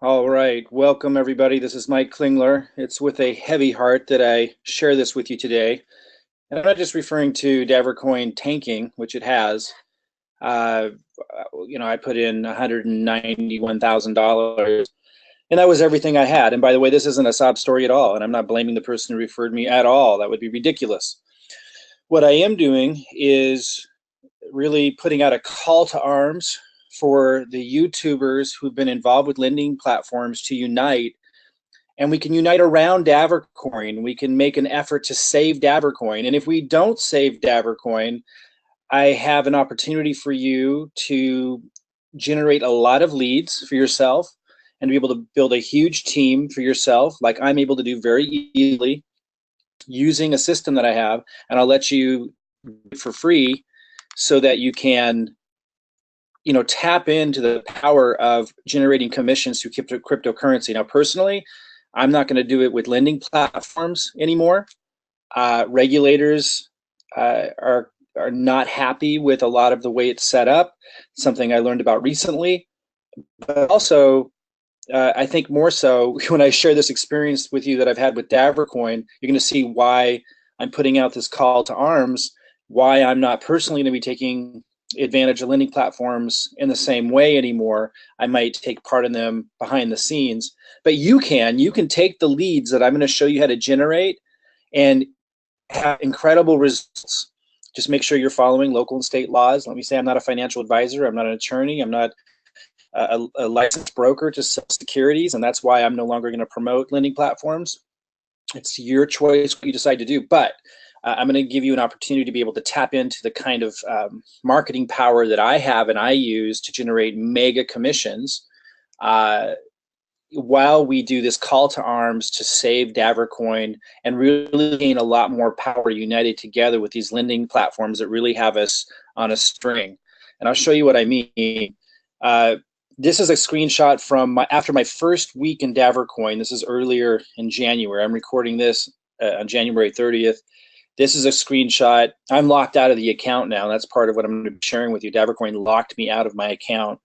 All right, welcome everybody. This is Mike Klingler. It's with a heavy heart that I share this with you today. And I'm not just referring to DavorCoin tanking, which it has. Uh, I put in $191,000, and that was everything I had. And by the way, this isn't a sob story at all, and I'm not blaming the person who referred me at all. That would be ridiculous. What I am doing is really putting out a call to arms for the YouTubers who've been involved with lending platforms to unite, and we can unite around DavorCoin. We can make an effort to save DavorCoin. And if we don't save DavorCoin, I have an opportunity for you to generate a lot of leads for yourself and to be able to build a huge team for yourself, like I'm able to do very easily using a system that I have. And I'll let you for free so that you can tap into the power of generating commissions through cryptocurrency. Now, personally, I'm not going to do it with lending platforms anymore. Regulators are not happy with a lot of the way it's set up. Something I learned about recently, but also I think more so when I share this experience with you that I've had with DavorCoin, you're going to see why I'm putting out this call to arms. Why I'm not personally going to be taking advantage of lending platforms in the same way anymore. I might take part in them behind the scenes, but you can take the leads that I'm going to show you how to generate and have incredible results. Just make sure you're following local and state laws. Let me say I'm not a financial advisor. I'm not an attorney. I'm not a licensed broker to sell securities, and that's why I'm no longer going to promote lending platforms. It's your choice what you decide to do, but I'm going to give you an opportunity to be able to tap into the kind of marketing power that I have and I use to generate mega commissions while we do this call to arms to save DavorCoin and really gain a lot more power united together with these lending platforms that really have us on a string. And I'll show you what I mean. This is a screenshot from after my first week in DavorCoin. This is earlier in January. I'm recording this on January 30th. This is a screenshot. I'm locked out of the account now. That's part of what I'm going to be sharing with you. DavorCoin locked me out of my account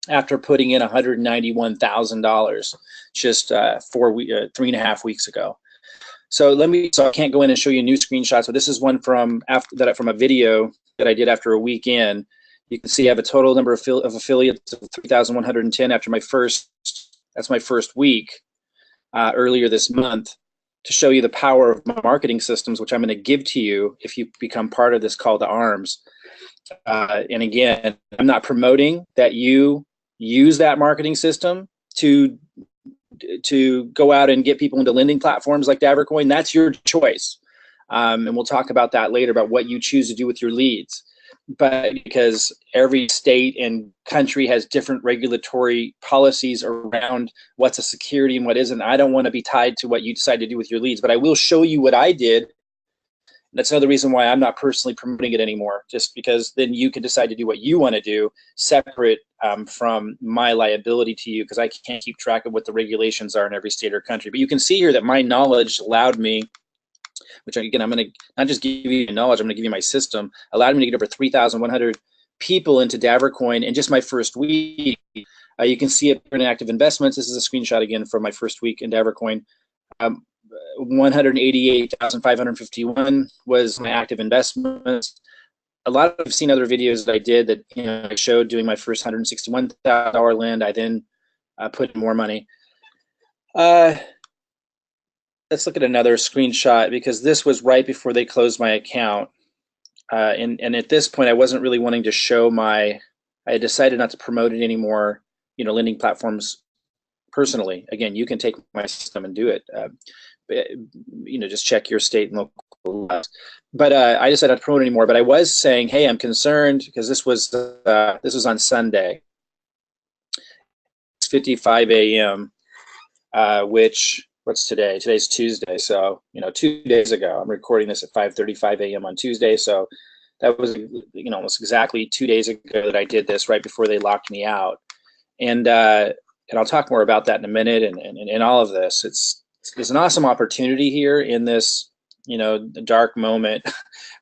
after putting in $191,000 just 3.5 weeks ago. So I can't go in and show you new screenshots. So this is one from a video that I did after a week in. You can see I have a total number of affiliates of 3,110 after that's my first week earlier this month, to show you the power of my marketing systems, which I'm going to give to you if you become part of this call to arms. And again, I'm not promoting that you use that marketing system to go out and get people into lending platforms like DavorCoin. That's your choice. And we'll talk about that later, about what you choose to do with your leads. But because every state and country has different regulatory policies around what's a security and what isn't, I don't want to be tied to what you decide to do with your leads. But I will show you what I did. That's another reason why I'm not personally promoting it anymore, just because then you can decide to do what you want to do, separate from my liability to you, because I can't keep track of what the regulations are in every state or country. But you can see here that my knowledge allowed me, which again, I'm going to not just give you knowledge, I'm going to give you my system, allowed me to get over 3,100 people into DavorCoin in just my first week. You can see it in active investments. This is a screenshot again from my first week in DavorCoin. 188,551 was my active investments. A lot of, I've seen other videos that I did that I showed doing my first $161,000 lend. I then put in more money. Let's look at another screenshot, because this was right before they closed my account. And at this point, I wasn't really wanting to show I had decided not to promote it anymore, lending platforms personally. Again, you can take my system and do it. Just check your state and local laws. But I decided not to promote anymore. But I was saying, hey, I'm concerned, because this was on Sunday. It's 5:55 a.m., which, what's today? Today's Tuesday. So, 2 days ago, I'm recording this at 5:35 a.m. on Tuesday. So that was, almost exactly 2 days ago that I did this, right before they locked me out. And I'll talk more about that in a minute. And all of this, it's an awesome opportunity here in this, dark moment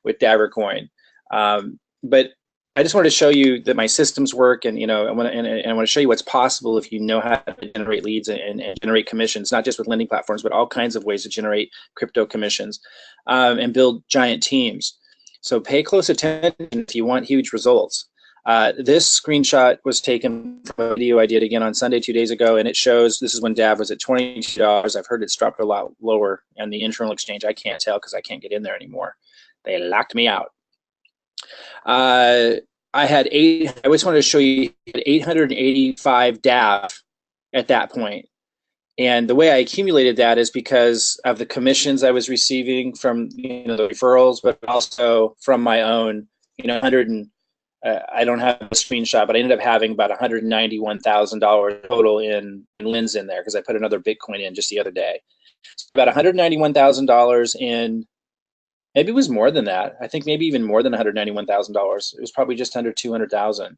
with DavorCoin. But I just wanted to show you that my systems work, and I want to show you what's possible if you know how to generate leads and generate commissions, not just with lending platforms, but all kinds of ways to generate crypto commissions and build giant teams. So pay close attention if you want huge results. This screenshot was taken from a video I did again on Sunday 2 days ago, and it shows this is when DAV was at $22. I've heard it's dropped a lot lower on the internal exchange. I can't tell because I can't get in there anymore. They locked me out. I just wanted to show you 885 DAV at that point. And the way I accumulated that is because of the commissions I was receiving from the referrals, but also from my own, I don't have a screenshot, but I ended up having about $191,000 total in lens in there because I put another Bitcoin in just the other day. So about $191,000 in, maybe it was more than that. I think maybe even more than $191,000. It was probably just under 200,000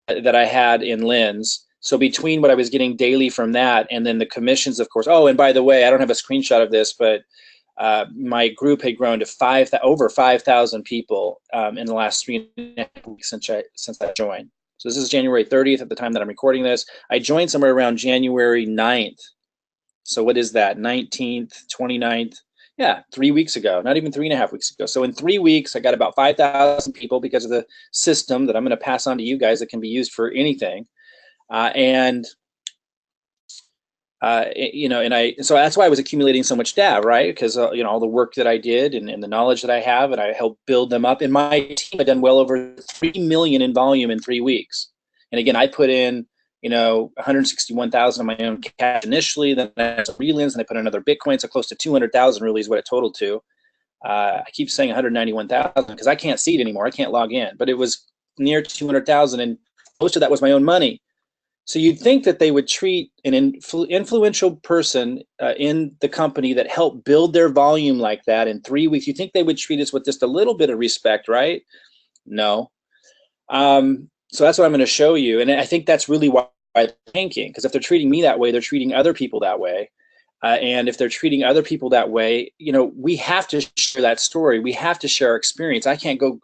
that I had in lens. So between what I was getting daily from that and then the commissions, of course. Oh, and by the way, I don't have a screenshot of this, but my group had grown to over 5,000 people in the last 3.5 weeks since I joined. So this is January 30th at the time that I'm recording this. I joined somewhere around January 9th. So what is that? 19th, 29th? Yeah, 3 weeks ago, not even 3.5 weeks ago. So in 3 weeks, I got about 5,000 people because of the system that I'm going to pass on to you guys that can be used for anything. So that's why I was accumulating so much DAV, right? Because all the work that I did and the knowledge that I have, and I helped build them up. And my team had done well over 3 million in volume in 3 weeks. And again, I put in 161,000 of my own cash initially, then I had relens, and I put another Bitcoin, so close to 200,000 really is what it totaled to. I keep saying 191,000 because I can't see it anymore. I can't log in, but it was near 200,000, and most of that was my own money. So you'd think that they would treat an influential person in the company that helped build their volume like that in 3 weeks. You think they would treat us with just a little bit of respect, right? No. So that's what I'm going to show you. And I think that's really why they're tanking, because if they're treating me that way, they're treating other people that way. And if they're treating other people that way, we have to share that story. We have to share our experience. I can't go,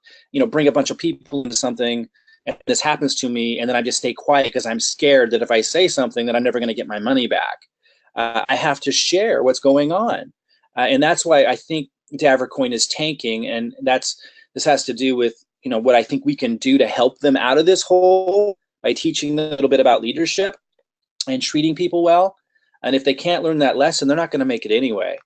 bring a bunch of people into something and this happens to me, and then I just stay quiet because I'm scared that if I say something that I'm never going to get my money back. I have to share what's going on. And that's why I think DavorCoin is tanking, and this has to do with what I think we can do to help them out of this hole by teaching them a little bit about leadership and treating people well. And if they can't learn that lesson, they're not going to make it anyway.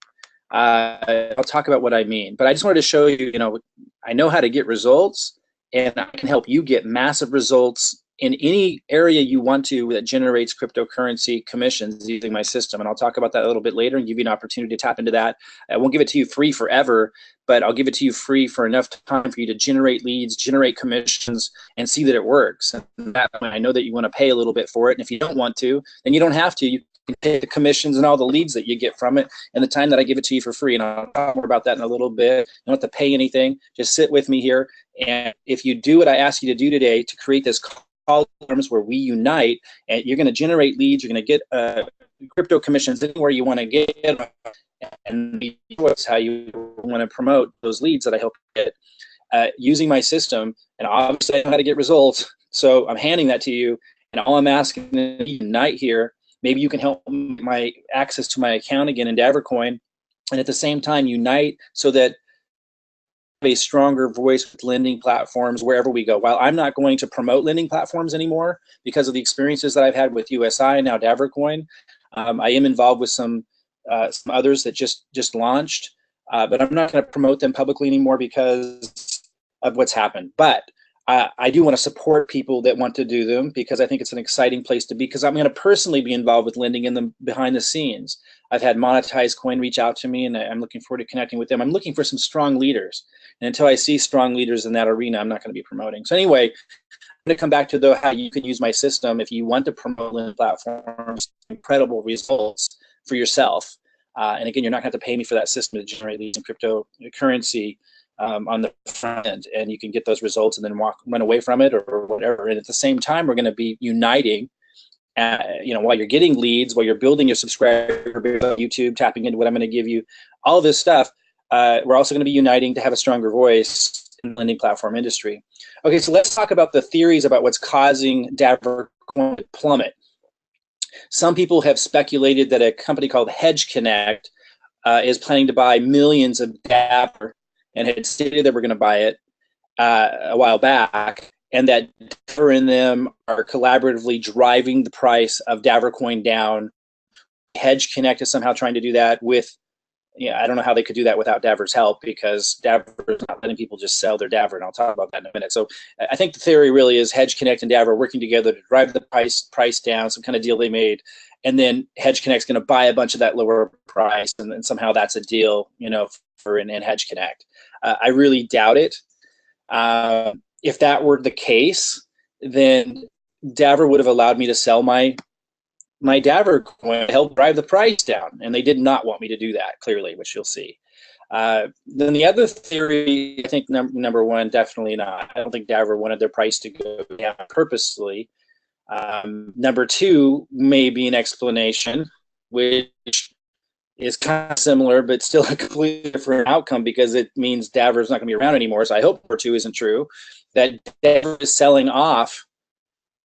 I'll talk about what I mean, but I just wanted to show you, I know how to get results, and I can help you get massive results in any area you want to that generates cryptocurrency commissions using my system. And I'll talk about that a little bit later and give you an opportunity to tap into that. I won't give it to you free forever, but I'll give it to you free for enough time for you to generate leads, generate commissions, and see that it works. And that, I know that you want to pay a little bit for it. And if you don't want to, then you don't have to. You can pay the commissions and all the leads that you get from it and the time that I give it to you for free. And I'll talk more about that in a little bit. You don't have to pay anything. Just sit with me here. And if you do what I ask you to do today to create this call terms where we unite, and you're going to generate leads, you're going to get crypto commissions anywhere you want to get, and that's how you want to promote those leads that I help you get using my system. And obviously I know how to get results, so I'm handing that to you. And all I'm asking is to unite here. Maybe you can help my access to my account again in DavorCoin, and at the same time unite so that a stronger voice with lending platforms wherever we go. While I'm not going to promote lending platforms anymore because of the experiences that I've had with USI and now DavorCoin, I am involved with some others that just launched, but I'm not going to promote them publicly anymore because of what's happened. But I do want to support people that want to do them because I think it's an exciting place to be, because I'm going to personally be involved with lending in them behind the scenes. I've had Monetized Coin reach out to me, and I'm looking forward to connecting with them. I'm looking for some strong leaders. And until I see strong leaders in that arena, I'm not going to be promoting. So anyway, I'm going to come back to how you can use my system if you want to promote lending platforms, incredible results for yourself. And again, you're not going to have to pay me for that system to generate leads in cryptocurrency on the front end, and you can get those results and then run away from it or whatever. And at the same time, we're going to be uniting, while you're getting leads, while you're building your subscriber base on YouTube, tapping into what I'm going to give you, all of this stuff. We're also going to be uniting to have a stronger voice in the lending platform industry. Okay, so let's talk about the theories about what's causing DavorCoin to plummet. Some people have speculated that a company called HedgeConnect is planning to buy millions of Davor and had stated they were going to buy it a while back, and that Davor and them are collaboratively driving the price of DavorCoin down. HedgeConnect is somehow trying to do that with, I don't know how they could do that without Davor's help, because Davor is not letting people just sell their Davor, and I'll talk about that in a minute. So I think the theory really is HedgeConnect and Davor working together to drive the price down, some kind of deal they made, and then HedgeConnect's going to buy a bunch of that lower price, and then somehow that's a deal, for in HedgeConnect. I really doubt it. If that were the case, then Davor would have allowed me to sell my DavorCoin to help drive the price down, and they did not want me to do that, clearly, which you'll see. Then the other theory, I think number one, definitely not. I don't think Davor wanted their price to go down purposely. Number two may be an explanation, which is kind of similar, but still a completely different outcome, because it means Davor's not going to be around anymore. So I hope number two isn't true, that Davor is selling off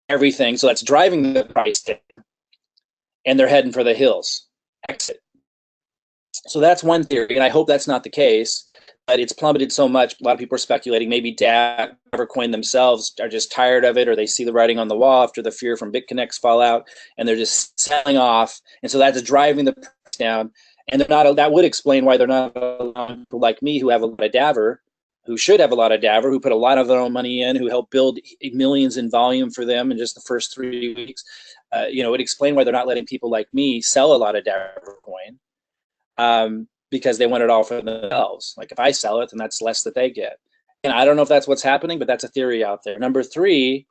everything, so that's driving the price down, and they're heading for the hills. Exit. So that's one theory, and I hope that's not the case, but it's plummeted so much, a lot of people are speculating maybe DavorCoin themselves are just tired of it, or they see the writing on the wall after the fear from BitConnect's fallout, and they're just selling off, and so that's driving the price down. And they're not, that would explain why they're not allowing people like me who have a lot of Davor, who should have a lot of Davor, who put a lot of their own money in, who helped build millions in volume for them in just the first 3 weeks. It would explain why they're not letting people like me sell a lot of DavorCoin, because they want it all for themselves. Like, if I sell it, then that's less that they get. And I don't know if that's what's happening, but that's a theory out there. Number three,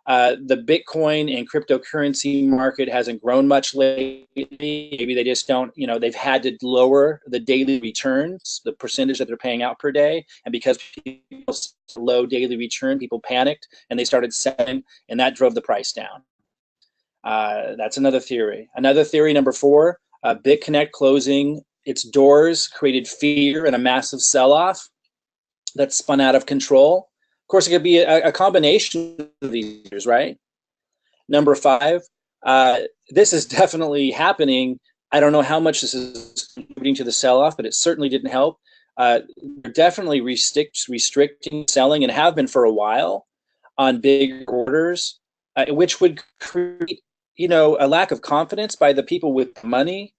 the Bitcoin and cryptocurrency market hasn't grown much lately. Maybe they just don't, they've had to lower the daily returns, the percentage that they're paying out per day. And because people low daily return, people panicked and they started selling, and that drove the price down. That's another theory. Another theory, number four, BitConnect closing its doors created fear and a massive sell-off that spun out of control. Of course, it could be a combination of these years, right? Number five, this is definitely happening. I don't know how much this is contributing to the sell-off, but it certainly didn't help. They're definitely restricting selling, and have been for a while, on big orders, which would create, a lack of confidence by the people with money.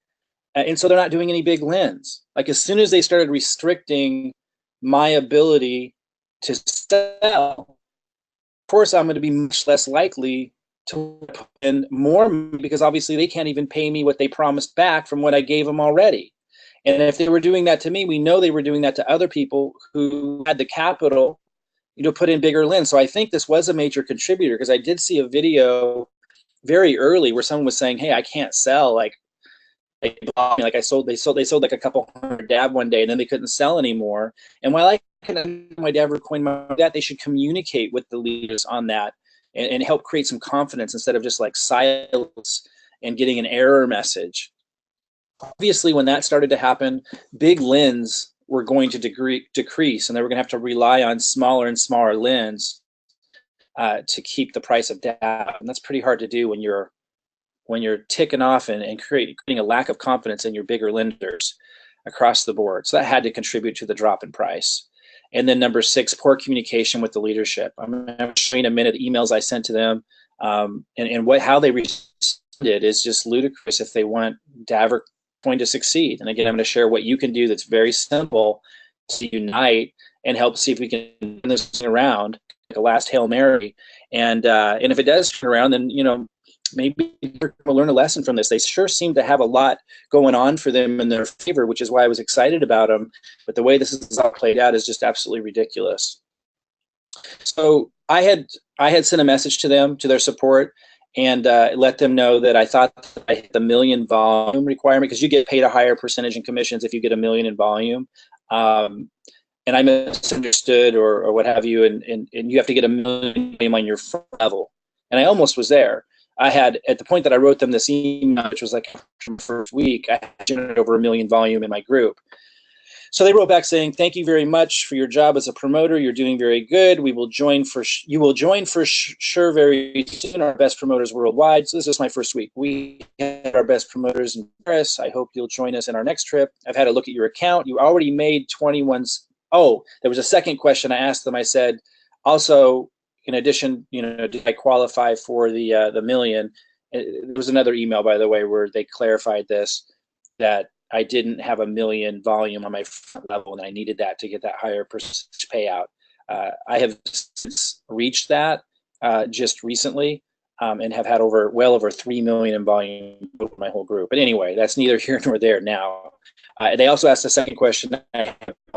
And so they're not doing any big lends. Like, as soon as they started restricting my ability to sell, of course, I'm going to be much less likely to put in more, because obviously they can't even pay me what they promised back from what I gave them already. And if they were doing that to me, we know they were doing that to other people who had the capital, put in bigger lends. So I think this was a major contributor, because I did see a video very early where someone was saying, "Hey, I can't sell. Like they sold like a couple hundred DAV one day, and then they couldn't sell anymore." And while I can my DavorCoin that, they should communicate with the leaders on that, and help create some confidence, instead of just like silence and getting an error message. Obviously, when that started to happen, big lends were going to decrease, and they were going to have to rely on smaller and smaller lends to keep the price of DAV. And that's pretty hard to do when you're ticking off and creating a lack of confidence in your bigger lenders across the board. So that had to contribute to the drop in price. And then number six, poor communication with the leadership. I'm going to show you in a minute the emails I sent to them, and how they responded is just ludicrous if they want DavorCoin to succeed. And again, I'm going to share what you can do that's very simple to unite and help see if we can turn this around, like a last Hail Mary. And if it does turn around, then maybe we'll learn a lesson from this. They sure seem to have a lot going on for them in their favor, which is why I was excited about them. But the way this is all played out is just absolutely ridiculous. So I had sent a message to them, to their support, and let them know that I thought I hit the million volume requirement, because you get paid a higher percentage in commissions if you get 1 million in volume. And I misunderstood or what have you, and you have to get 1 million on your front level. And I almost was there. I had, at the point that I wrote them this email, which was like from the first week, I had generated over 1 million volume in my group. So they wrote back saying, "Thank you very much for your job as a promoter. You're doing very good. We will join for you will join for sure very soon. Our best promoters worldwide." So this is my first week. We had our best promoters in Paris. I hope you'll join us in our next trip. I've had a look at your account. You already made 21. Oh, there was a second question I asked them. I said, also, in addition, did I qualify for the million? There was another email, by the way, where they clarified this, that I didn't have a million volume on my front level, and I needed that to get that higher percentage payout. I have since reached that just recently, and have had well over 3 million in volume over my whole group. But anyway, that's neither here nor there now. They also asked a second question: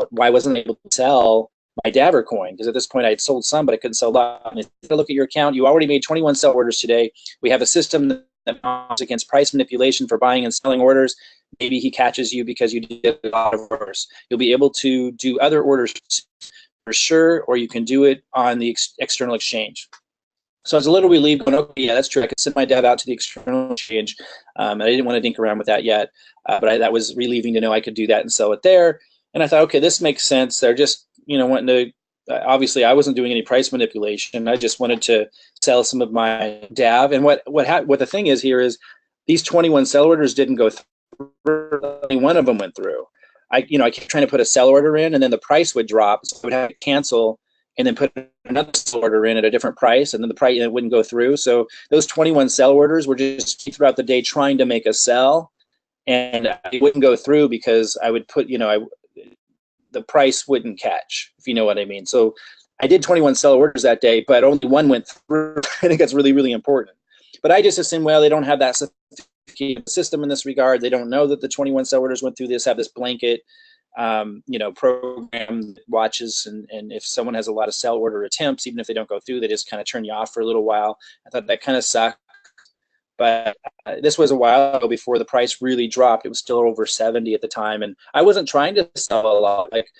why wasn't I able to sell my DavorCoin? Because at this point I had sold some, but I couldn't sell a lot. And if you look at your account, you already made 21 sell orders today. We have a system that comes against price manipulation for buying and selling orders. Maybe he catches you because you did a lot of orders. You'll be able to do other orders for sure, or you can do it on the external exchange. So I was a little relieved going, okay, yeah, that's true. I could send my dev out to the external exchange. And I didn't want to dink around with that yet, but that was relieving to know I could do that and sell it there. And I thought, okay, this makes sense. They're just, wanting to, obviously I wasn't doing any price manipulation. I just wanted to sell some of my DAV. And what the thing is here is these 21 sell orders didn't go through. Only one of them went through. I kept trying to put a sell order in, and then the price would drop, so I would have to cancel and then put another sell order in at a different price, and then the price it wouldn't go through. So those 21 sell orders were just throughout the day trying to make a sell, and it wouldn't go through because I would put, the price wouldn't catch, if you know what I mean. So I did 21 sell orders that day, but only one went through. I think that's really, really important. But I just assume, well, they don't have that system in this regard. They don't know that the 21 sell orders went through this, have this blanket program that watches, and if someone has a lot of sell order attempts, even if they don't go through, they just kind of turn you off for a little while. I thought that kind of sucked. But this was a while ago before the price really dropped. It was still over 70 at the time, and I wasn't trying to sell a lot. Like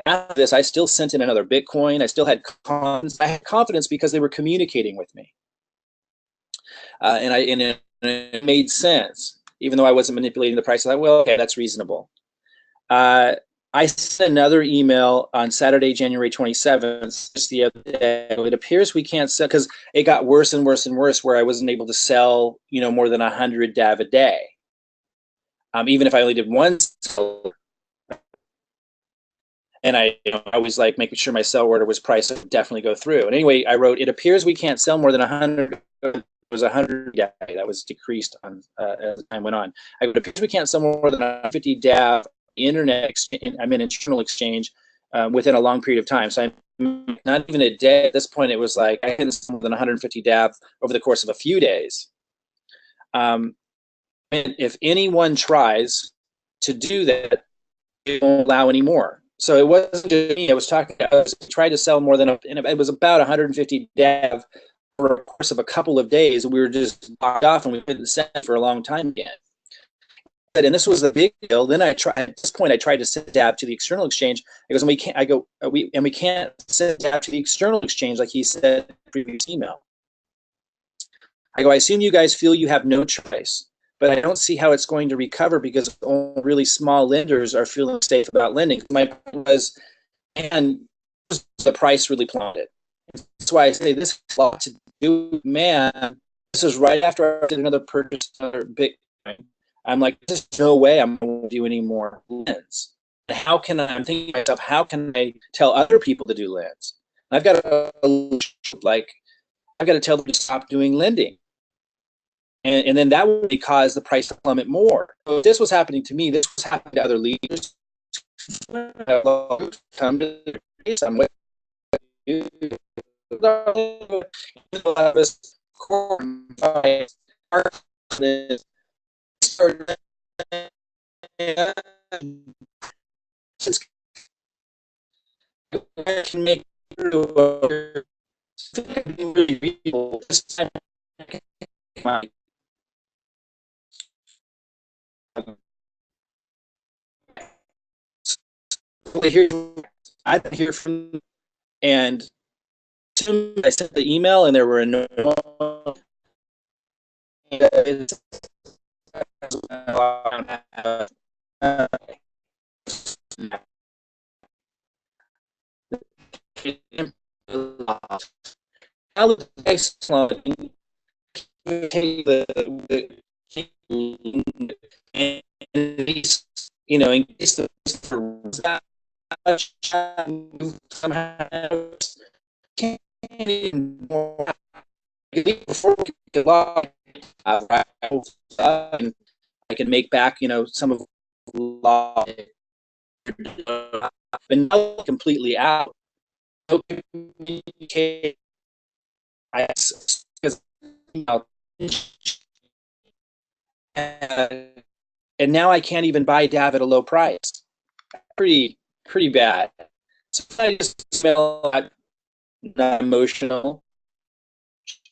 after this, I still sent in another Bitcoin. I still had confidence. I had confidence because they were communicating with me, and it made sense, even though I wasn't manipulating the price. I thought, well, okay, that's reasonable. I sent another email on Saturday, January 27th, just the other day. It appears we can't sell, because it got worse and worse and worse, where I wasn't able to sell, more than 100 DAV a day, even if I only did one sell. And I was like making sure my sell order was priced to definitely go through. And anyway, I wrote, it appears we can't sell more than 100. It was 100 DAV that was decreased on as time went on. It appears we can't sell more than 50 DAV internal exchange within a long period of time. So I'm not even a day at this point. It was like I hadn't sold more than 150 DAV over the course of a few days. And if anyone tries to do that, it won't allow any more. So it wasn't just me. I was tried to sell more than and it was about 150 DAV over the course of a couple of days. We were just locked off, and we couldn't sell for a long time again. And this was a big deal. Then at this point, I tried to send DAV to the external exchange. I goes, and we can't. I go, we can't send DAV to the external exchange, like he said in the previous email. I go, I assume you guys feel you have no choice, but I don't see how it's going to recover because only really small lenders are feeling safe about lending. My point was, and the price really plummeted. That's why I say this has a lot to do. Man, this is right after I did another purchase of Bitcoin. I'm like, there's no way I'm going to do any more lends. How can I'm thinking to myself, how can I tell other people to do lends? I've got to tell them to stop doing lending. And then that would cause the price to plummet more. So if this was happening to me, this was happening to other leaders. Come to the place. I'm with you. I can make I didn't hear from, and soon I sent the email, and there were no. Now the price is slowing, the and increase the somehow can't even before I can make back some of law, but now completely out. No communication. Because and now I can't even buy DAV at a low price. Pretty bad. So I just smell not emotional.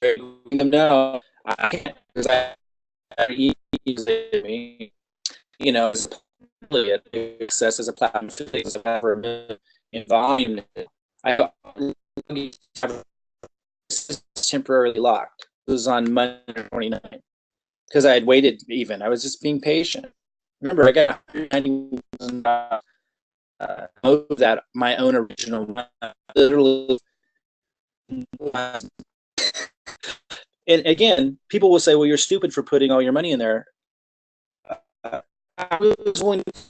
Them know I can't because I easily success as a platform as a in volume. I temporarily locked. It was on Monday 29th because I had waited. Even I was just being patient. Remember, I got most of that my own original, literally. And again, people will say, "Well, you're stupid for putting all your money in there." I was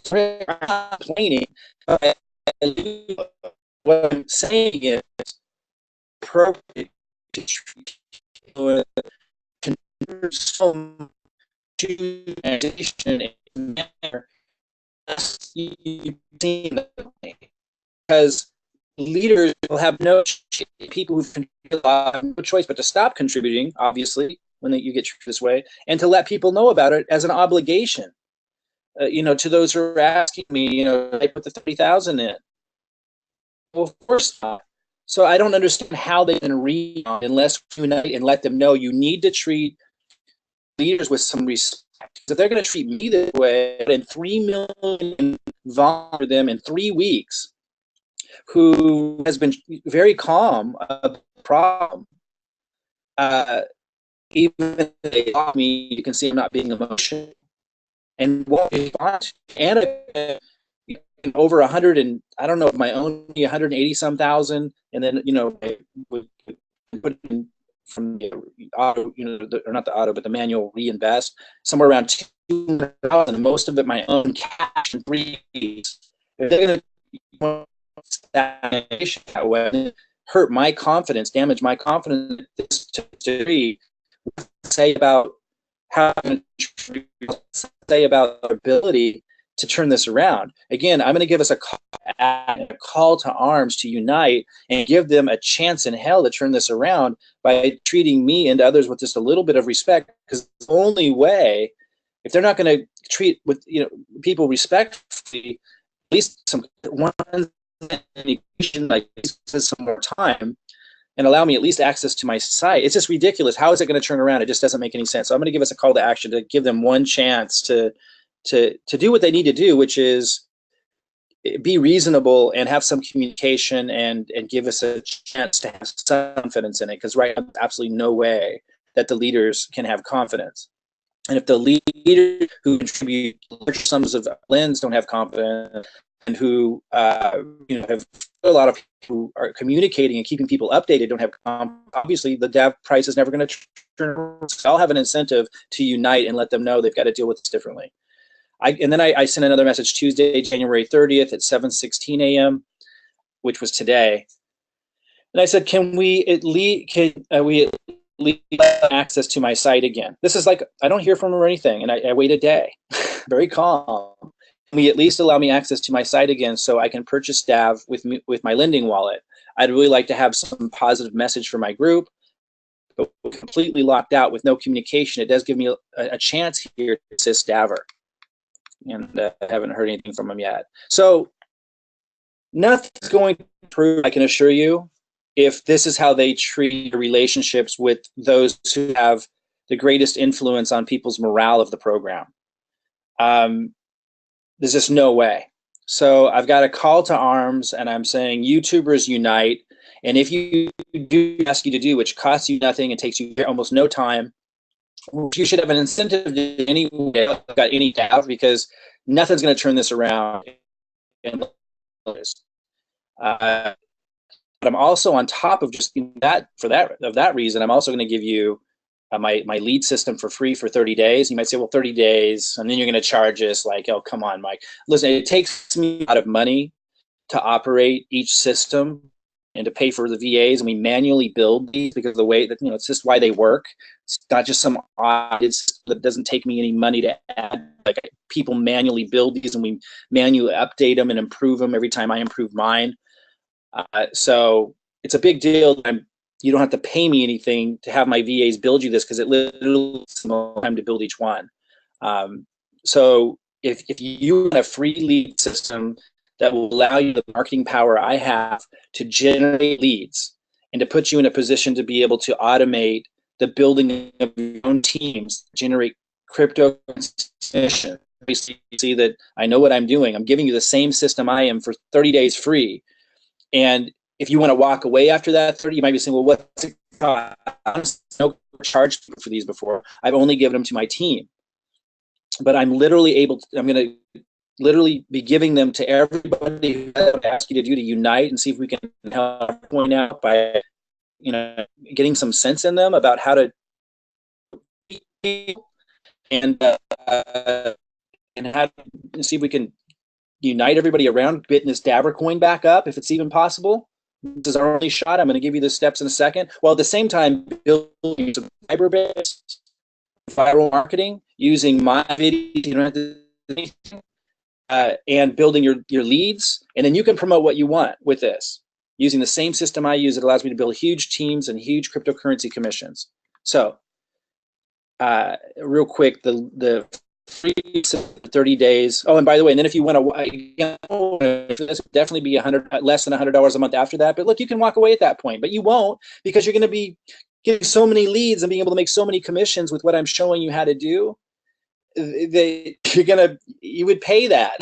complaining. What I'm saying is, appropriate some to addition manner because leaders will have no people who have no choice but to stop contributing, obviously, when you get treated this way, and to let people know about it as an obligation. To those who are asking me, I put the 30,000 in. Well, of course not. So I don't understand how they can read unless you unite and let them know you need to treat leaders with some respect. If they're going to treat me this way, and 3 million volunteer them in 3 weeks, who has been very calm about the problem, even if they talk me, you can see I'm not being emotional. And what we want, and over 100 and I don't know my own 180 some thousand, and then we put in from the auto, or not the auto, but the manual reinvest somewhere around 200,000. Most of it my own cash in 3 weeks. If they're going to that way, hurt my confidence, damage my confidence to degree, say about how say about our ability to turn this around. Again, I'm going to give us a call to arms to unite and give them a chance in hell to turn this around by treating me and others with just a little bit of respect, because the only way, if they're not going to treat with people respectfully, at least some one like some more time and allow me at least access to my site. It's just ridiculous. How is it going to turn around? It just doesn't make any sense. So I'm going to give us a call to action to give them one chance to do what they need to do, which is be reasonable and have some communication and give us a chance to have some confidence in it. Because right now, there's absolutely no way that the leaders can have confidence. And if the leaders who contribute large sums of lends don't have confidence, and who have a lot of people who are communicating and keeping people updated don't have obviously the DAV price is never going to turn. So I'll have an incentive to unite and let them know they've got to deal with this differently. And then I sent another message Tuesday, January 30th at 7:16 a.m., which was today. And I said, can we at least access to my site again? This is like, I don't hear from them or anything. And I wait a day, very calm. Can we at least allow me access to my site again so I can purchase DAV with my lending wallet? I'd really like to have some positive message for my group, but completely locked out with no communication. It does give me a chance here to assist Daver. And I haven't heard anything from him yet. So nothing's going to improve, I can assure you, if this is how they treat relationships with those who have the greatest influence on people's morale of the program. There's just no way. So I've got a call to arms, and I'm saying YouTubers unite. And if you do ask you to do, which costs you nothing and takes you almost no time, you should have an incentive to anyway got any doubt, because nothing's going to turn this around. But I'm also on top of just that of that reason, I'm also going to give you my lead system for free for 30 days. You might say, well, 30 days, and then you're going to charge us like, oh, come on, Mike. Listen, it takes me a lot of money to operate each system and to pay for the VAs, and we manually build these because of the way that, it's just why they work. It's not just some it's that doesn't take me any money to add. Like, people manually build these, and we manually update them and improve them every time I improve mine. So it's a big deal. You don't have to pay me anything to have my VAs build you this, because it literally takes time to build each one. So if you want a free lead system that will allow you the marketing power I have to generate leads and to put you in a position to be able to automate the building of your own teams, generate crypto commission. You see that I know what I'm doing. I'm giving you the same system I am for 30 days free. And if you want to walk away after that 30, you might be saying, well, what's it cost? No charge for these before. I've only given them to my team. But I'm literally I'm going to literally be giving them to everybody who I ask you to do, to unite and see if we can help point out by, getting some sense in them about how to and how to see if we can unite everybody around getting this DavorCoin back up, if it's even possible. This is our only shot. I'm going to give you the steps in a second, while at the same time building subscriber-based viral marketing using my videos. You don't have to do anything. And building your leads, and then you can promote what you want with this using the same system I use. It allows me to build huge teams and huge cryptocurrency commissions. So real quick, the free 30 days. Oh, and by the way, and then if you want to, this would definitely be less than $100 a month after that. But look, you can walk away at that point, but you won't, because you're going to be getting so many leads and being able to make so many commissions with what I'm showing you how to do. You would pay that.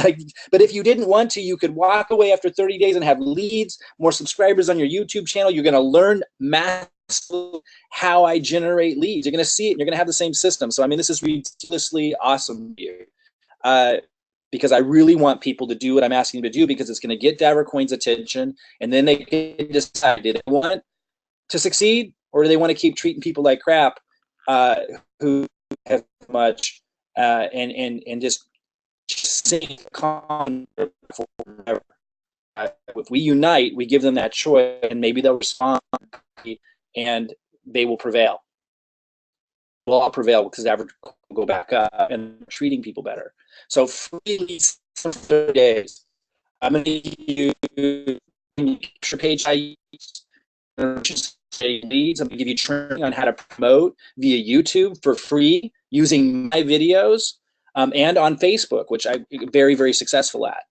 But if you didn't want to, you could walk away after 30 days and have leads, more subscribers on your YouTube channel. You're going to learn massively how I generate leads. You're going to see it, and you're going to have the same system. So, I mean, this is ridiculously awesome here, because I really want people to do what I'm asking them to do, because it's going to get DavorCoin's attention, and then they can decide, do they want to succeed, or do they want to keep treating people like crap who have much and just sing calm forever. If we unite, we give them that choice, and maybe they'll respond, and they will prevail. We'll all prevail, because the average will go back up, and treating people better. So freely for 30 days, I'm going to give you the capture page I use. Leads. I'm going to give you training on how to promote via YouTube for free using my videos, and on Facebook, which I'm very, very successful at.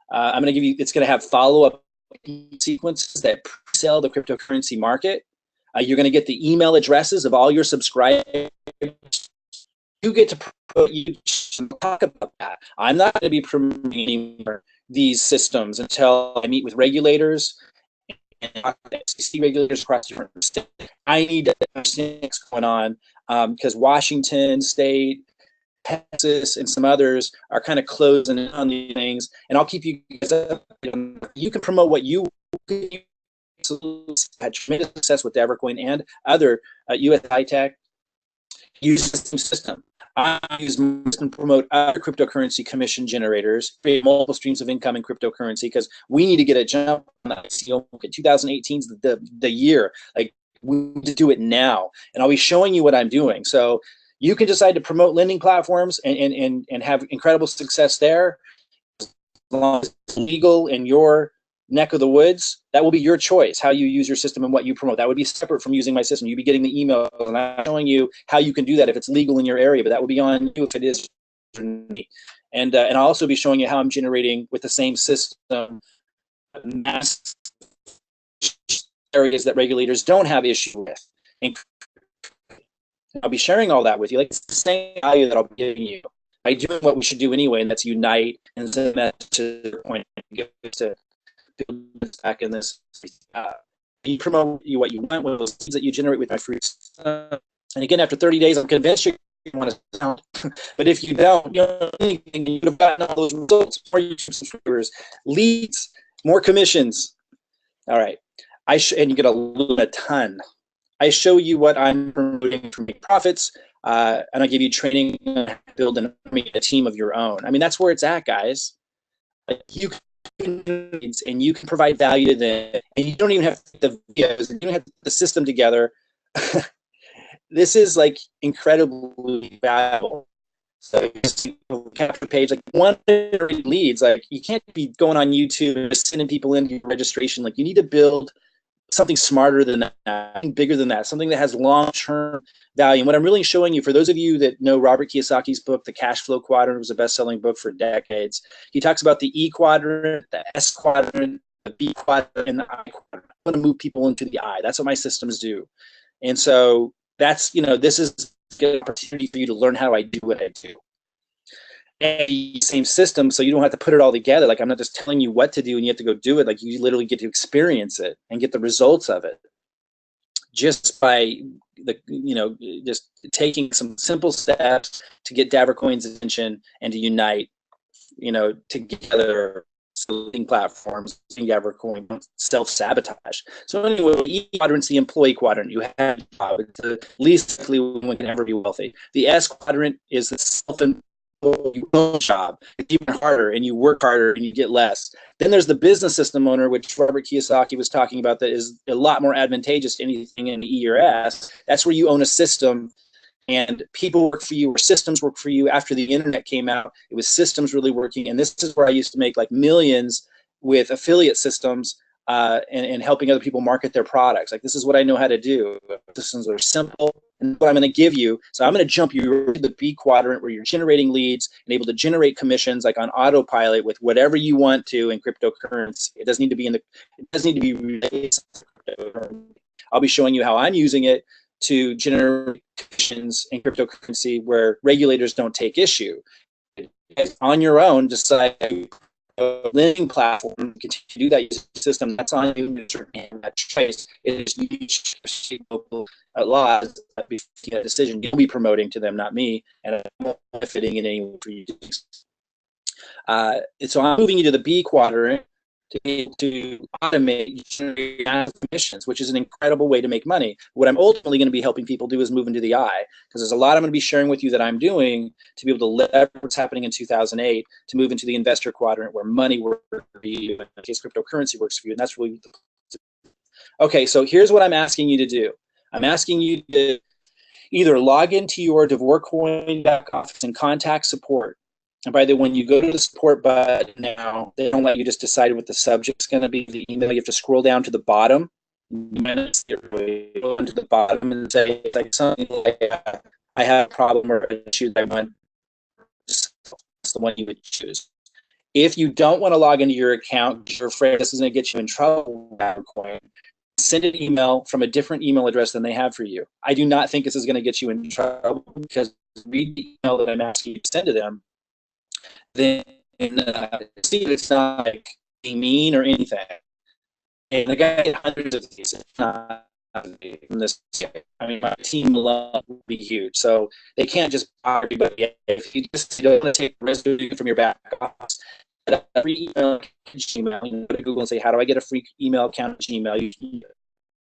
I'm going to give you, it's going to have follow-up sequences that sell the cryptocurrency market. You're going to get the email addresses of all your subscribers. You get to promote, you talk about that. I'm not going to be promoting these systems until I meet with regulators and SEC regulators across different states. I need to understand what's going on, because Washington State, Texas, and some others are kind of closing in on these things. And I'll keep you guys up. You can promote what you had tremendous success with DavorCoin and other USI-Tech. Use the same system. I use and promote other cryptocurrency commission generators, create multiple streams of income in cryptocurrency, because we need to get a jump on that. 2018 is the year. Like, we need to do it now, and I'll be showing you what I'm doing. So you can decide to promote lending platforms and have incredible success there, as long as it's legal in your neck of the woods. That will be your choice, how you use your system and what you promote. That would be separate from using my system. You'd be getting the email, and I'm showing you how you can do that if it's legal in your area, but that would be on you if it is for me. And I'll also be showing you how I'm generating with the same system mass areas that regulators don't have issue with. And I'll be sharing all that with you. Like, it's the same value that I'll be giving you by doing what we should do anyway, and that's unite and send that to the point to back in this. You promote what you want with those leads that you generate with my free system. And again, after 30 days, I'm convinced you want to sell. But if you don't, you would have gotten all those results, more YouTube subscribers, leads, more commissions. All right. and you get a ton. I show you what I'm promoting to make profits, and I give you training on how to build a team of your own. I mean, that's where it's at, guys. Like, you can and you can provide value to them, and you don't even have the videos, you don't have the system together. This is like incredibly valuable. So capture page, like 100 leads. Like, you can't be going on YouTube and just sending people in registration. Like, you need to build something smarter than that, something bigger than that, something that has long-term value. And what I'm really showing you, for those of you that know Robert Kiyosaki's book, The Cash Flow Quadrant, was a best-selling book for decades. He talks about the E quadrant, the S quadrant, the B quadrant, and the I quadrant. I want to move people into the I. That's what my systems do. And so that's, this is a good opportunity for you to learn how I do what I do. And the same system, so you don't have to put it all together. Like, I'm not just telling you what to do and you have to go do it. Like, you literally get to experience it and get the results of it just by just taking some simple steps to get DavorCoin's attention and to unite, together, selling platforms, using DavorCoin, self-sabotage. So anyway, the E quadrant's the employee quadrant. You have the least likely one can ever be wealthy. The S quadrant is the self-employed job. It's even harder, and you work harder and you get less. Then there's the business system owner, which Robert Kiyosaki was talking about, that is a lot more advantageous to anything in E or S. That's where you own a system and people work for you, or systems work for you. After the internet came out, it was systems really working. And this is where I used to make like millions with affiliate systems and helping other people market their products. Like, this is what I know how to do. Systems are simple, and what I'm going to give you. So I'm going to jump you to the B quadrant, where you're generating leads and able to generate commissions like on autopilot with whatever you want to in cryptocurrency. It doesn't need to be it doesn't need to be related to cryptocurrency. I'll be showing you how I'm using it to generate commissions in cryptocurrency where regulators don't take issue. On your own, decide a lending platform, continue to do that using the system. That's on you. That choice is you local laws. Be a decision you'll be promoting to them, not me, and I'm not benefiting in any way for you. So I'm moving you to the B quadrant to automate commissions, which is an incredible way to make money. What I'm ultimately going to be helping people do is move into the I, because there's a lot I'm going to be sharing with you that I'm doing to be able to leverage what's happening in 2008 to move into the investor quadrant, where money works for you, in case cryptocurrency works for you. And that's really okay. So here's what I'm asking you to do. I'm asking you to either log into your DavorCoin back office and contact support. And by the way, when you go to the support button now, they don't let you just decide what the subject's going to be. The email, you have to scroll down to the bottom. You might not see it really. Go to the bottom and say like something like, "I have a problem or an issue that I want." That's the one you would choose. If you don't want to log into your account, you're afraid this is going to get you in trouble with DavorCoin, send an email from a different email address than they have for you. I do not think this is going to get you in trouble, because read the email that I'm asking you to send to them. Then see, it's not like being mean or anything. And the guy get hundreds of these. It's not from this. I mean, my team alone would be huge, so they can't just bother everybody. If you just don't want to take the residue from your back office, a free email account at Gmail. You go to Google and say, "How do I get a free email account at Gmail?"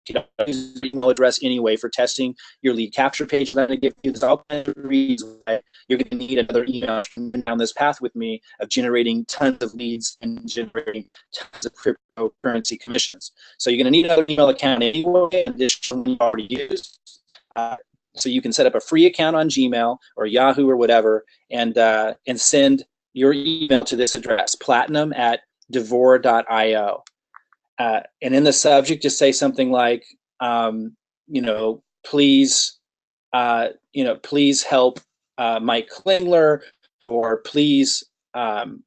You don't use your email address anyway for testing your lead capture page. And I'm going to give you this all kinds of reasons why you're going to need another email down this path with me of generating tons of leads and generating tons of cryptocurrency commissions. So you're going to need another email account anyway, in addition to what you already used. So you can set up a free account on Gmail or Yahoo or whatever, and send your email to this address, platinum@davor.io. And in the subject, just say something like, please, please help Mike Klingler, or please turn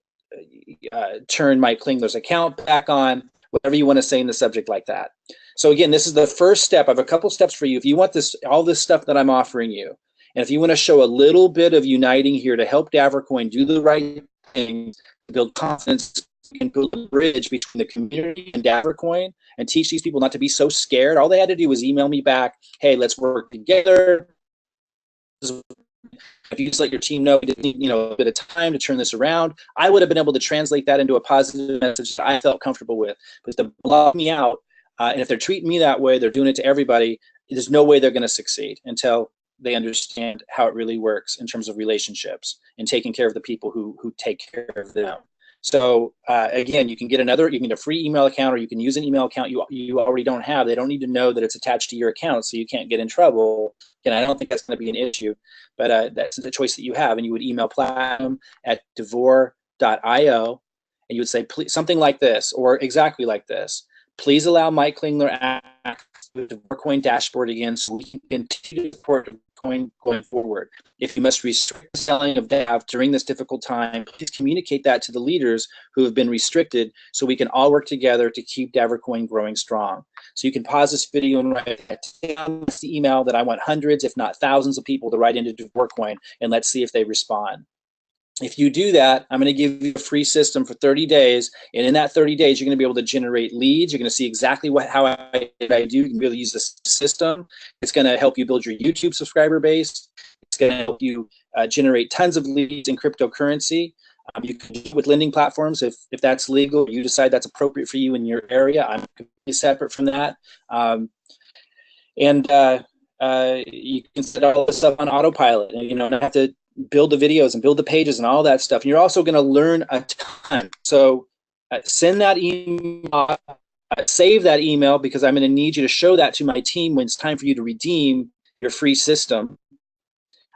Mike Klingler's account back on, whatever you want to say in the subject like that. So again, this is the first step. I have a couple steps for you. If you want all this stuff that I'm offering you, and if you want to show a little bit of uniting here to help DavorCoin do the right things, build confidence, and build a bridge between the community and DavorCoin, and teach these people not to be so scared. All they had to do was email me back, "Hey, let's work together." If you just let your team know you need, a bit of time to turn this around, I would have been able to translate that into a positive message that I felt comfortable with. But to block me out, And if they're treating me that way, they're doing it to everybody, there's no way they're going to succeed until they understand how it really works in terms of relationships and taking care of the people who take care of them. So again, you can get a free email account, or you can use an email account you already don't have. They don't need to know that it's attached to your account, so you can't get in trouble. And I don't think that's going to be an issue, but that's the choice that you have. And you would email platinum@davor.io, and you would say something like this, or exactly like this. Please allow Mike Klingler access to the DavorCoin dashboard again, so we can continue to support Coin going forward. If you must restrict the selling of DAV during this difficult time, please communicate that to the leaders who have been restricted, so we can all work together to keep DavorCoin growing strong. So you can pause this video and write the email that I want hundreds, if not thousands, of people to write into DavorCoin, and let's see if they respond. If you do that, I'm going to give you a free system for 30 days. And in that 30 days, you're going to be able to generate leads. You're going to see exactly how I do. You can be able to use this system. It's going to help you build your YouTube subscriber base. It's going to help you generate tons of leads in cryptocurrency. You can do it with lending platforms if that's legal. You decide that's appropriate for you in your area. I'm completely separate from that. You can set all this up on autopilot, and not have to build the videos and build the pages and all that stuff. And you're also going to learn a ton. So send that email, save that email, because I'm going to need you to show that to my team when it's time for you to redeem your free system.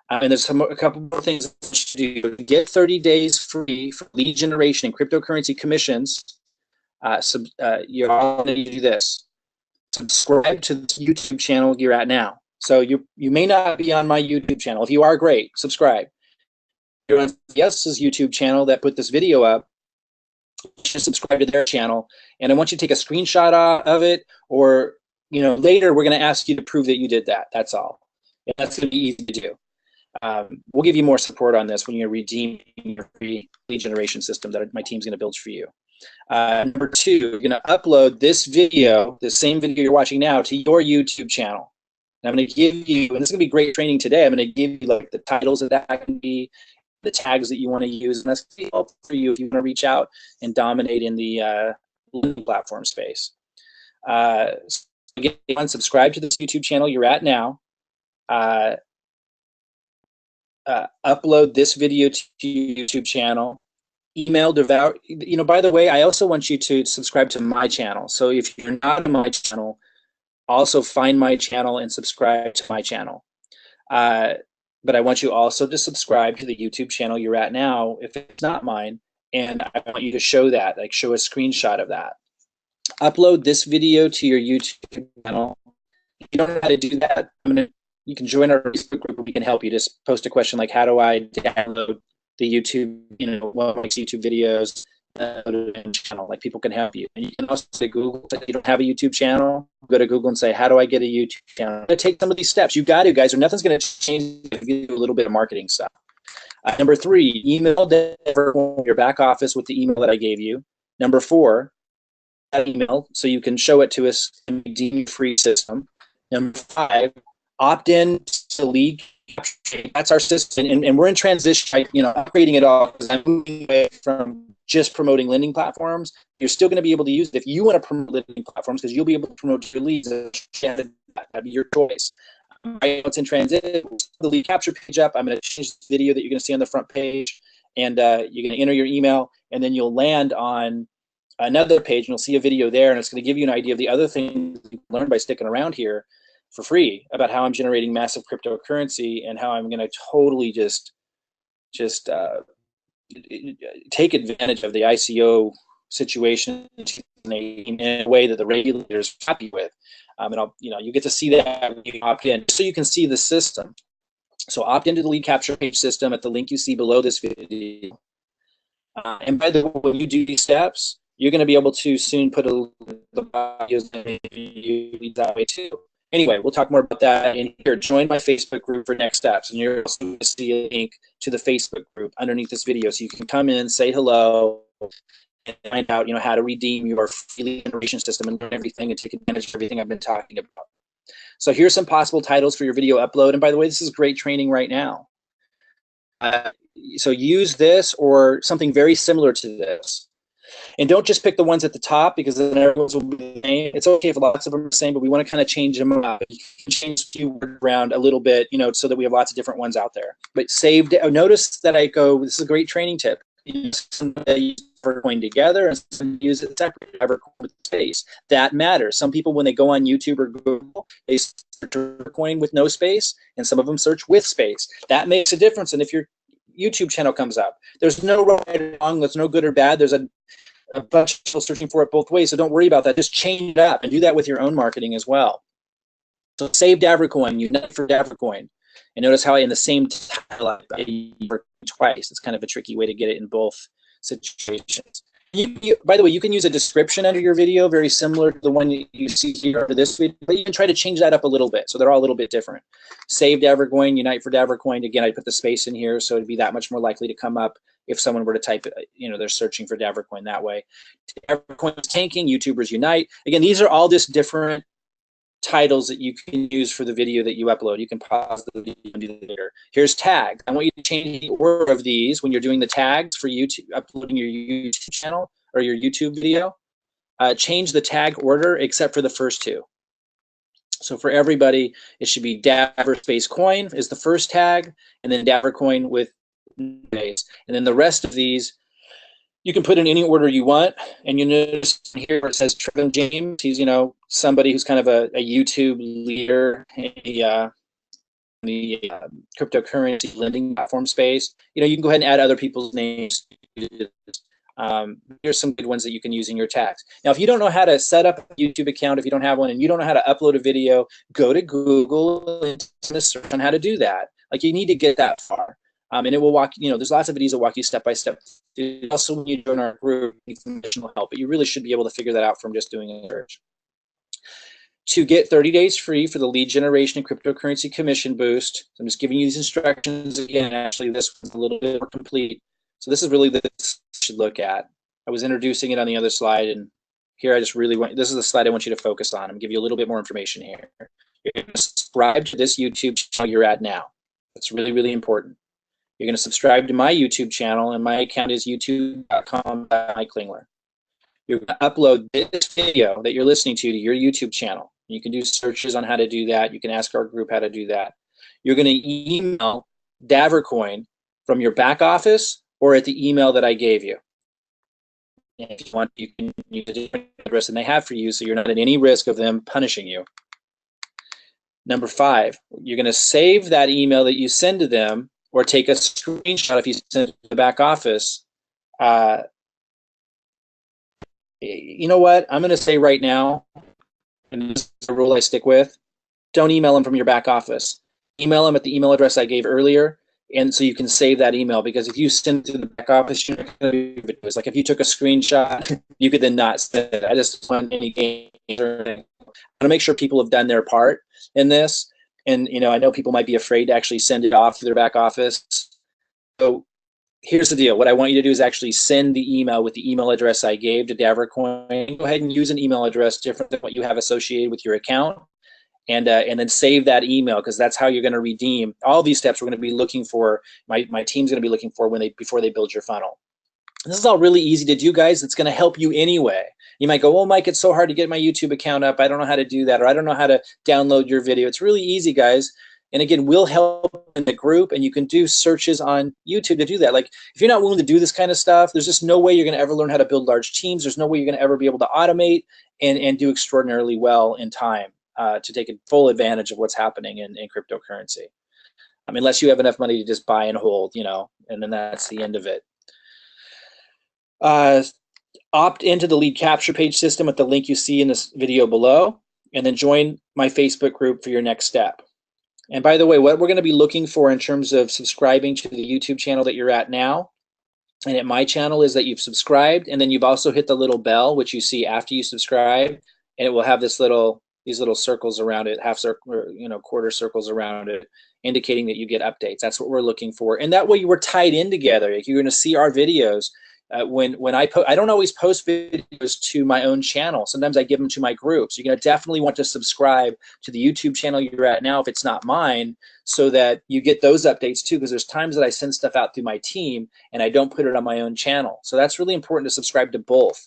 And there's a couple more things to do. To get 30 days free for lead generation and cryptocurrency commissions, you're all going to do this. Subscribe to the YouTube channel you're at now. So you may not be on my YouTube channel. If you are, great, subscribe. You're on Yes's YouTube channel that put this video up. Just subscribe to their channel, and I want you to take a screenshot of it, or later we're going to ask you to prove that you did that. That's all. And that's going to be easy to do. We'll give you more support on this when you're redeeming your free lead generation system that my team's going to build for you. Number two, you're going to upload this video, the same video you're watching now, to your YouTube channel. And I'm going to give you, and this is going to be great training today, I'm going to give you like the titles of that can be, the tags that you want to use, and that's going to be helpful for you if you want to reach out and dominate in the lending platform space. So again, subscribe to this YouTube channel you're at now. Upload this video to your YouTube channel. Email Devour. By the way, I also want you to subscribe to my channel. So if you're not on my channel, also find my channel and subscribe to my channel. But I want you also to subscribe to the YouTube channel you're at now if it's not mine, and I want you to show that, like show a screenshot of that. Upload this video to your YouTube channel. If you don't know how to do that, you can join our Facebook group where we can help you. Just post a question like, how do I download the YouTube, what makes YouTube videos, channel, like people can help you. And you can also say Google, if you don't have a YouTube channel, go to Google and say, how do I get a YouTube channel? I'm gonna take some of these steps. You got to, guys, or nothing's going to change if you do a little bit of marketing stuff. Number three, email your back office with the email that I gave you. Number four, that email so you can show it to us and redeem your free system. Number five, opt in to lead. That's our system, and we're in transition, upgrading it all, because I'm moving away from just promoting lending platforms. You're still going to be able to use it if you want to promote lending platforms, because you'll be able to promote your leads. That'd be your choice. Right, it's in transit. The lead capture page up. I'm going to change the video that you're going to see on the front page, and you're going to enter your email, and then you'll land on another page, and you'll see a video there, and it's going to give you an idea of the other things you learned by sticking around here for free about how I'm generating massive cryptocurrency and how I'm going to totally just take advantage of the ICO situation in a way that the regulators are happy with. And you get to see that when you opt in, so you can see the system. So opt into the lead capture page system at the link you see below this video. And by the way, when you do these steps, you're going to be able to soon put the videos leads that way too. Anyway, we'll talk more about that in here. Join my Facebook group for next steps, and you're also going to see a link to the Facebook group underneath this video, so you can come in, say hello, and find out how to redeem your free lead generation system and learn everything and take advantage of everything I've been talking about. So here's some possible titles for your video upload, and by the way, this is great training right now. So use this or something very similar to this. And don't just pick the ones at the top, because then everyone's will be the same. It's okay if lots of them are the same, but we want to kind of change them up. You can change a few words around a little bit, you know, so that we have lots of different ones out there. But notice that I go, this is a great training tip. Some use DavorCoin together and some use it separate, DavorCoin with space. That matters. Some people, when they go on YouTube or Google, they search DavorCoin with no space, and some of them search with space. That makes a difference. And if your YouTube channel comes up, there's no right or wrong, there's no good or bad. There's a bunch of people searching for it both ways, so don't worry about that. Just change it up and do that with your own marketing as well. So save DavorCoin, unite for DavorCoin. And notice how in the same title I work twice. It's kind of a tricky way to get it in both situations. By the way, you can use a description under your video, very similar to the one you see here under this video, but you can try to change that up a little bit, so they're all a little bit different. Save DavorCoin, unite for DavorCoin. Again, I put the space in here, so it'd be that much more likely to come up if someone were to type it, you know, they're searching for DavorCoin that way. DavorCoin is tanking, YouTubers unite. Again, these are all just different titles that you can use for the video that you upload. You can pause the video and do that later. Here's tags. I want you to change the order of these when you're doing the tags for YouTube, uploading your YouTube channel or your YouTube video. Change the tag order except for the first two. So for everybody, it should be Davor space coin is the first tag, and then DavorCoin with space. And then the rest of these, you can put in any order you want. And you notice here where it says Trevin James, he's, you know, somebody who's kind of a YouTube leader in the cryptocurrency lending platform space. You know, you can go ahead and add other people's names. Here's some good ones that you can use in your tags. Now, if you don't know how to set up a YouTube account, if you don't have one, and you don't know how to upload a video, go to Google and search on how to do that. Like, you need to get that far. And it will walk, you know, there's lots of videos that walk you step by step. Also, when you join our group, you need some additional help, but you really should be able to figure that out from just doing a search. To get 30 days free for the lead generation and cryptocurrency commission boost, so I'm just giving you these instructions again. Actually, this one's a little bit more complete. So this is really this you should look at. I was introducing it on the other slide, and here I just really want, this is the slide I want you to focus on. I'm gonna give you a little bit more information here. You're gonna subscribe to this YouTube channel you're at now. That's really, really important. You're going to subscribe to my YouTube channel, and my account is youtube.com/MikeKlingler. You're going to upload this video that you're listening to your YouTube channel. You can do searches on how to do that. You can ask our group how to do that. You're going to email DavorCoin from your back office or at the email that I gave you. And if you want, you can use a different address than they have for you, so you're not at any risk of them punishing you. Number 5, you're going to save that email that you send to them, or take a screenshot if you send it to the back office. You know what? I'm going to say right now, and this is a rule I stick with, don't email them from your back office. Email them at the email address I gave earlier, and so you can save that email, because if you send it to the back office, you're not going to be videos. Like if you took a screenshot, you could then not send it. I just want any game. I want to make sure people have done their part in this. And, you know, I know people might be afraid to actually send it off to their back office. So here's the deal. What I want you to do is actually send the email with the email address I gave to DavorCoin. Go ahead and use an email address different than what you have associated with your account. And then save that email, because that's how you're going to redeem. All these steps we're going to be looking for, my team's going to be looking for before they build your funnel. This is all really easy to do, guys. It's going to help you anyway. You might go, oh, Mike, it's so hard to get my YouTube account up. I don't know how to do that, or I don't know how to download your video. It's really easy, guys. And again, we'll help in the group, and you can do searches on YouTube to do that. Like, if you're not willing to do this kind of stuff, there's just no way you're going to ever learn how to build large teams. There's no way you're going to ever be able to automate and do extraordinarily well in time to take full advantage of what's happening in cryptocurrency. Unless you have enough money to just buy and hold, you know, and then that's the end of it. Opt into the lead capture page system at the link you see in this video below, and then join my Facebook group for your next step. And by the way, what we're going to be looking for in terms of subscribing to the YouTube channel that you're at now and at my channel is that you've subscribed, and then you've also hit the little bell, which you see after you subscribe, and it will have these little circles around it, half circle, or, you know, quarter circles around it, indicating that you get updates. That's what we're looking for. And that way we're tied in together. If you're going to see our videos, When I don't always post videos to my own channel. Sometimes I give them to my group. So you're going to definitely want to subscribe to the YouTube channel you're at now if it's not mine, so that you get those updates too, because there's times that I send stuff out through my team and I don't put it on my own channel. So that's really important to subscribe to both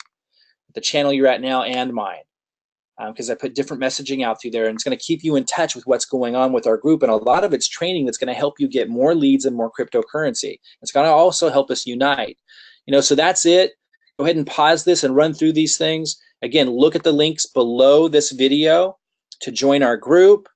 the channel you're at now and mine, because I put different messaging out through there, and it's going to keep you in touch with what's going on with our group. And a lot of it's training that's going to help you get more leads and more cryptocurrency. It's going to also help us unite. So that's it. Go ahead and pause this and run through these things. Again, look at the links below this video to join our group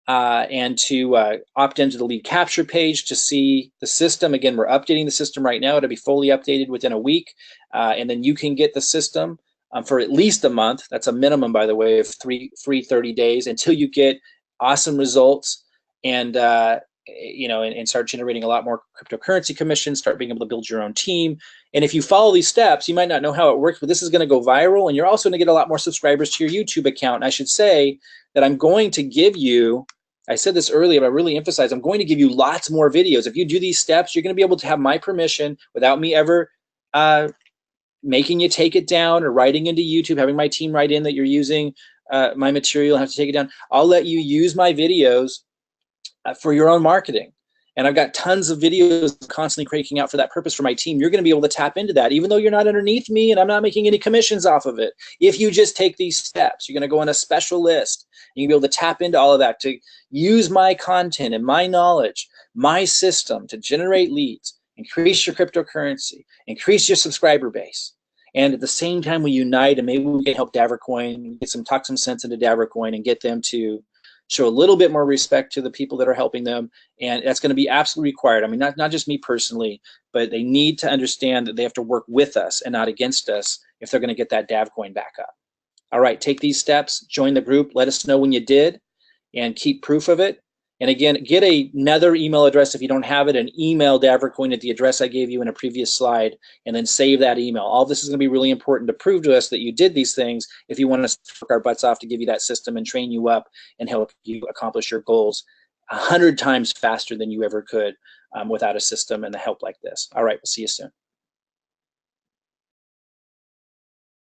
and to opt into the lead capture page to see the system. Again, we're updating the system right now. It'll be fully updated within a week, and then you can get the system for at least a month. That's a minimum, by the way, of free 30 days until you get awesome results and and start generating a lot more cryptocurrency commissions, start being able to build your own team. And if you follow these steps, you might not know how it works, but this is going to go viral, and you're also going to get a lot more subscribers to your YouTube account. And I should say that I'm going to give you, I said this earlier, but I really emphasize, I'm going to give you lots more videos. If you do these steps, you're going to be able to have my permission without me ever making you take it down or writing into YouTube, having my team write in that you're using my material and have to take it down. I'll let you use my videos for your own marketing. And I've got tons of videos constantly cranking out for that purpose for my team. You're going to be able to tap into that, even though you're not underneath me and I'm not making any commissions off of it. If you just take these steps, you're going to go on a special list. You'll be able to tap into all of that to use my content and my knowledge, my system to generate leads, increase your cryptocurrency, increase your subscriber base. And at the same time, we unite, and maybe we can help DavorCoin, talk some sense into DavorCoin and get them to show a little bit more respect to the people that are helping them. And that's going to be absolutely required. I mean, not just me personally, but they need to understand that they have to work with us and not against us if they're going to get that DavCoin back up. All right, take these steps, join the group, let us know when you did, and keep proof of it. And again, get another email address if you don't have it, and email DavorCoin at the address I gave you in a previous slide, and then save that email. All this is going to be really important to prove to us that you did these things if you want us to work our butts off to give you that system and train you up and help you accomplish your goals 100 times faster than you ever could without a system and the help like this. All right, we'll see you soon.